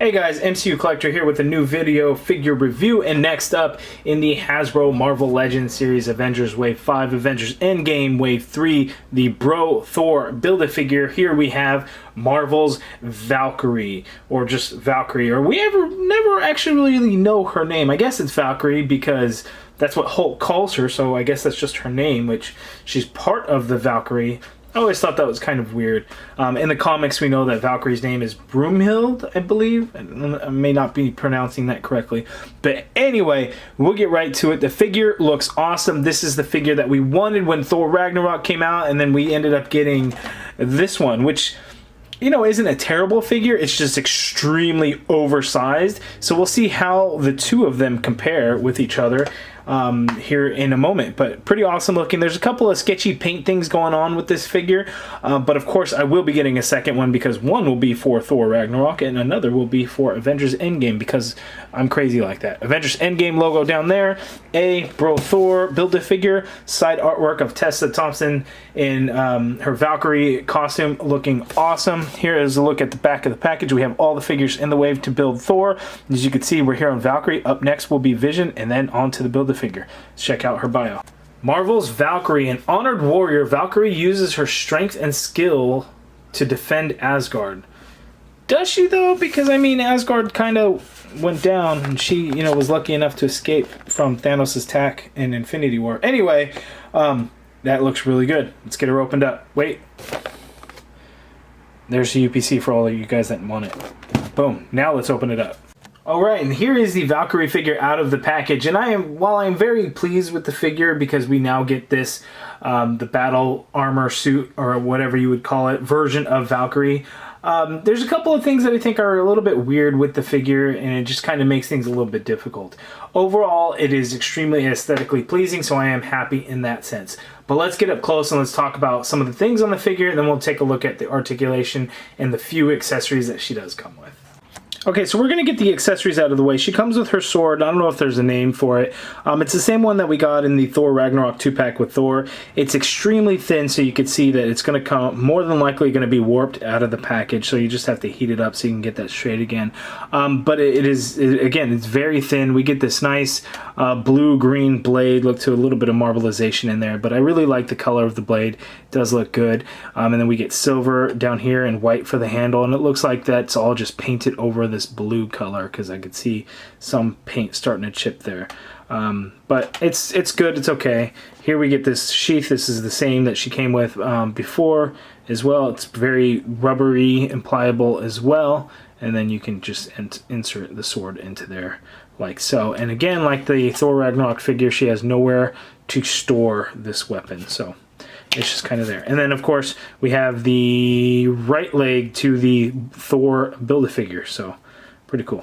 Hey guys, MCU Collector here with a new video figure review, and next up in the Hasbro Marvel Legends series, Avengers Wave 5, Avengers Endgame Wave 3, the Bro Thor Build-A-Figure. Here we have Marvel's Valkyrie, or just Valkyrie, or we never actually really know her name. I guess it's Valkyrie because that's what Hulk calls her, so I guess that's just her name, which she's part of the Valkyrie. I always thought that was kind of weird. In the comics, we know that Valkyrie's name is Broomhild, I believe. I may not be pronouncing that correctly. But anyway, we'll get right to it. The figure looks awesome. This is the figure that we wanted when Thor Ragnarok came out, and then we ended up getting this one, which, you know, isn't a terrible figure. It's just extremely oversized. So we'll see how the two of them compare with each other here in a moment, but pretty awesome looking. There's a couple of sketchy paint things going on with this figure, but of course I will be getting a second one because one will be for Thor Ragnarok and another will be for Avengers Endgame because I'm crazy like that. Avengers Endgame logo down there, a Bro Thor Build-A-Figure, side artwork of Tessa Thompson in her Valkyrie costume looking awesome. Here is a look at the back of the package. We have all the figures in the wave to build Thor. As you can see, we're here on Valkyrie. Up next will be Vision, and then on to the Build-A-Figure. Let's check out her bio. Marvel's Valkyrie, an honored warrior, Valkyrie uses her strength and skill to defend Asgard. Does she though? Because I mean, Asgard kind of went down, and she, you know, was lucky enough to escape from Thanos' attack in Infinity War. Anyway, that looks really good. Let's get her opened up. Wait. There's the UPC for all of you guys that want it. Boom. Now let's open it up. Alright, and here is the Valkyrie figure out of the package, and while I am very pleased with the figure because we now get this, the battle armor suit, or whatever you would call it, version of Valkyrie, there's a couple of things that I think are a little bit weird with the figure, and it just kind of makes things a little bit difficult. Overall, it is extremely aesthetically pleasing, so I am happy in that sense. But let's get up close and let's talk about some of the things on the figure, and then we'll take a look at the articulation and the few accessories that she does come with. Okay, so we're going to get the accessories out of the way. She comes with her sword. I don't know if there's a name for it. It's the same one that we got in the Thor Ragnarok 2-pack with Thor. It's extremely thin, so you can see that it's going to come, more than likely going to be warped out of the package, so you just have to heat it up so you can get that straight again. But again, it's very thin. We get this nice blue-green blade. Look to a little bit of marbleization in there, but I really like the color of the blade. It does look good. And then we get silver down here and white for the handle, and it looks like that's all just painted over this blue color because I could see some paint starting to chip there. But it's good, it's okay. Here we get this sheath. This is the same that she came with before as well. It's very rubbery and pliable as well, and then you can just insert the sword into there like so. And again, like the Thor Ragnarok figure, she has nowhere to store this weapon, so it's just kind of there. And then, of course, we have the right leg to the Thor Build-A-Figure, so pretty cool.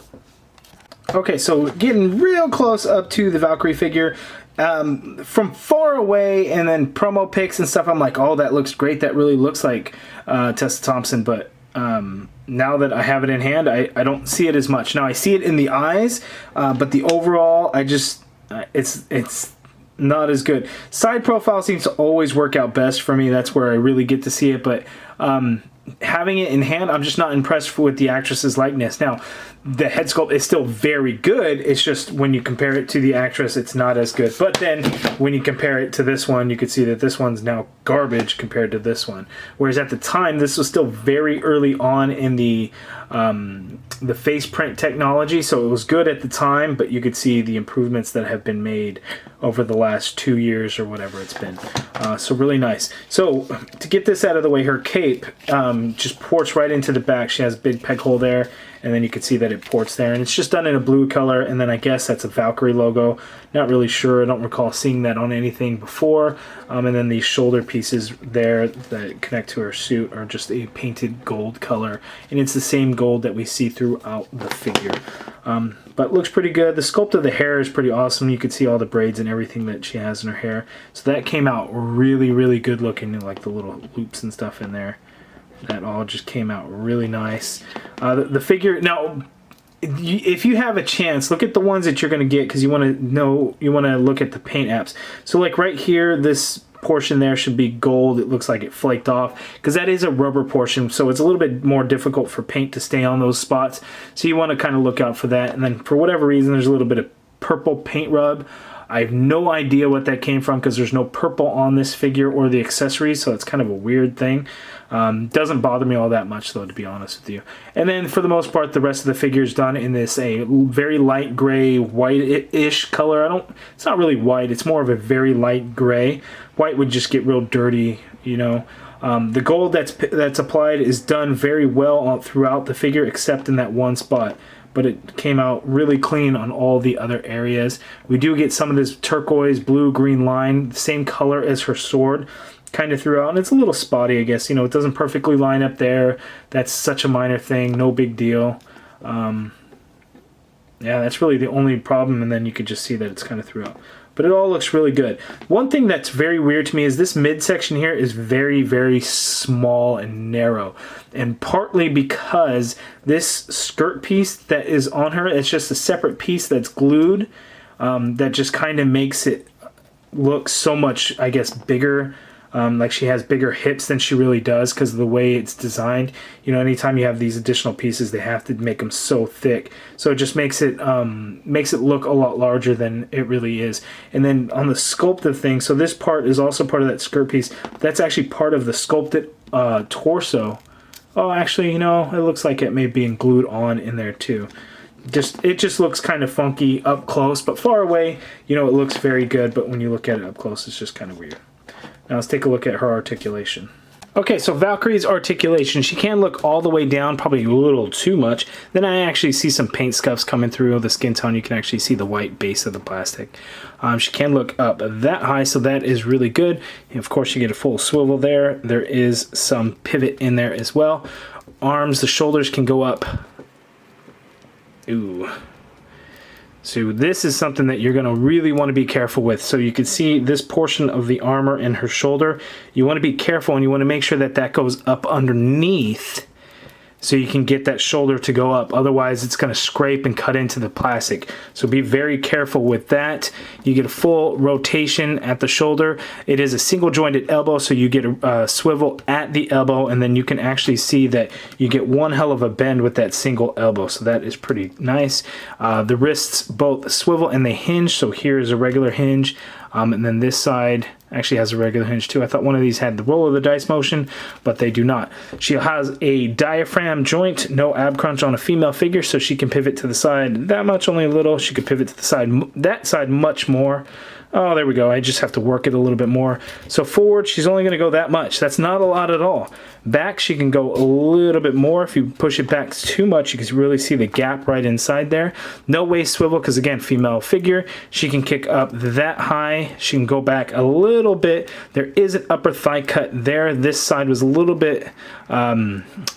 Okay, so getting real close up to the Valkyrie figure. From far away and then promo pics and stuff, I'm like, oh, that looks great. That really looks like Tessa Thompson, but now that I have it in hand, I don't see it as much. Now, I see it in the eyes, but the overall, I just, it's not as good. Side profile seems to always work out best for me. That's where I really get to see it, but having it in hand, I'm just not impressed with the actress's likeness. Now, the head sculpt is still very good. It's just when you compare it to the actress, it's not as good. But then when you compare it to this one, you can see that this one's now garbage compared to this one. Whereas at the time, this was still very early on in the face print technology, so it was good at the time, but you could see the improvements that have been made over the last 2 years or whatever it's been. So really nice. So to get this out of the way, her cape just ports right into the back. She has a big peg hole there, and then you can see that it ports there, and it's just done in a blue color, and then I guess that's a Valkyrie logo. Not really sure. I don't recall seeing that on anything before. And then these shoulder pieces there that connect to her suit are just a painted gold color, and it's the same gold that we see throughout the figure. But looks pretty good. The sculpt of the hair is pretty awesome. You can see all the braids and everything that she has in her hair. So that came out really, really good looking, like the little loops and stuff in there. That all just came out really nice. The figure, now, if you have a chance, look at the ones that you're going to get, because you want to look at the paint apps. So like right here, this portion there should be gold. It looks like it flaked off because that is a rubber portion, so it's a little bit more difficult for paint to stay on those spots. So you want to kind of look out for that. And then for whatever reason, there's a little bit of purple paint rub. I have no idea what that came from because there's no purple on this figure or the accessories, so it's kind of a weird thing. Doesn't bother me all that much though, to be honest with you. And then for the most part, the rest of the figure is done in this very light gray, white-ish color. It's not really white, it's more of a very light gray. White would just get real dirty, you know. The gold that's applied is done very well throughout the figure, except in that one spot. But it came out really clean on all the other areas. We do get some of this turquoise, blue, green line, the same color as her sword, kind of throughout. And it's a little spotty, I guess. You know, it doesn't perfectly line up there. That's such a minor thing, no big deal. Yeah, that's really the only problem, and then you could just see that it's kind of throughout. But it all looks really good. One thing that's very weird to me is this midsection here is very, very small and narrow. And partly because this skirt piece that is on her, it's just a separate piece that's glued, that just kind of makes it look so much, I guess, bigger. Like she has bigger hips than she really does because of the way it's designed. You know, anytime you have these additional pieces, they have to make them so thick. So it just makes it look a lot larger than it really is. And then on the sculpted thing, so this part is also part of that skirt piece. That's actually part of the sculpted torso. Oh, actually, you know, it looks like it may be glued on in there too. It just looks kind of funky up close, but far away, you know, it looks very good. But when you look at it up close, it's just kind of weird. Now let's take a look at her articulation. Okay, so Valkyrie's articulation, she can look all the way down, probably a little too much. Then I actually see some paint scuffs coming through the skin tone. You can actually see the white base of the plastic. She can look up that high, so that is really good. And of course, you get a full swivel there. There is some pivot in there as well. Arms, the shoulders can go up. Ooh. So this is something that you're going to really want to be careful with. So you can see this portion of the armor in her shoulder. You want to be careful, and you want to make sure that that goes up underneath so you can get that shoulder to go up. Otherwise, it's going to scrape and cut into the plastic. So be very careful with that. You get a full rotation at the shoulder. It is a single jointed elbow, so you get a swivel at the elbow, and then you can actually see that you get one hell of a bend with that single elbow. So that is pretty nice. The wrists both swivel and they hinge. So here is a regular hinge. And then this side actually has a regular hinge too. I thought one of these had the roll of the dice motion, but they do not. She has a diaphragm joint, no ab crunch on a female figure, so she can pivot to the side that much, only a little. She could pivot to the side, that side much more. Oh, there we go. I just have to work it a little bit more. So forward, she's only going to go that much. That's not a lot at all. Back, she can go a little bit more. If you push it back too much, you can really see the gap right inside there. No waist swivel, because again, female figure. She can kick up that high. She can go back a little bit. There is an upper thigh cut there. This side was a little bit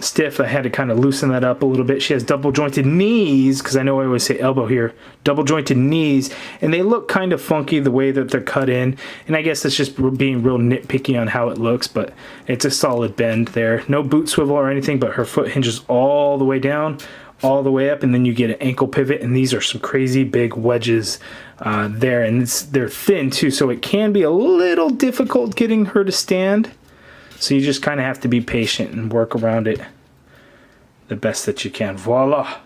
stiff. I had to kind of loosen that up a little bit. She has double jointed knees, because I know I always say elbow here. Double jointed knees, and they look kind of funky the way that they're cut in, and I guess it's just being real nitpicky on how it looks, but it's a solid bend there. No boot swivel or anything, but her foot hinges all the way down, all the way up, and then you get an ankle pivot, and these are some crazy big wedges there, and they're thin too, so it can be a little difficult getting her to stand. So you just kind of have to be patient and work around it the best that you can. Voila!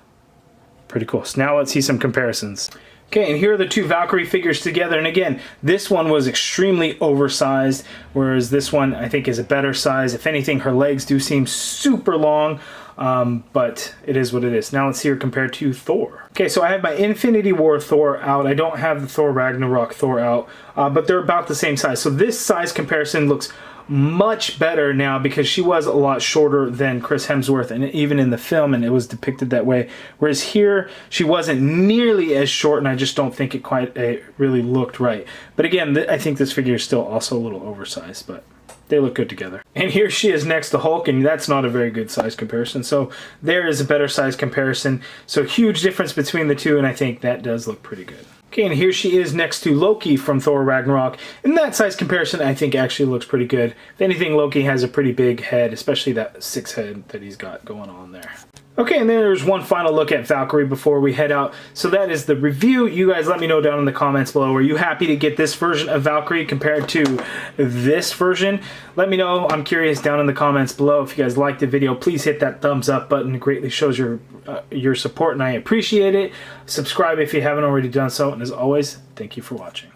Pretty cool. So now let's see some comparisons. Okay, and here are the two Valkyrie figures together. And again, this one was extremely oversized, whereas this one I think is a better size. If anything, her legs do seem super long, but it is what it is. Now let's see her compared to Thor. Okay, so I have my Infinity War Thor out. I don't have the Thor Ragnarok Thor out, but they're about the same size. So this size comparison looks much better now because she was a lot shorter than Chris Hemsworth, and even in the film, and it was depicted that way. Whereas here, she wasn't nearly as short, and I just don't think it quite really looked right. But again, I think this figure is still also a little oversized, but they look good together. And here she is next to Hulk, and that's not a very good size comparison. So there is a better size comparison. So huge difference between the two, and I think that does look pretty good. Okay, and here she is next to Loki from Thor Ragnarok. And that size comparison, I think, actually looks pretty good. If anything, Loki has a pretty big head, especially that 6 head that he's got going on there. Okay, and then there's one final look at Valkyrie before we head out. So that is the review. You guys let me know down in the comments below. Are you happy to get this version of Valkyrie compared to this version? Let me know. I'm curious down in the comments below. If you guys liked the video, please hit that thumbs up button. It greatly shows your support, and I appreciate it. Subscribe if you haven't already done so. And as always, thank you for watching.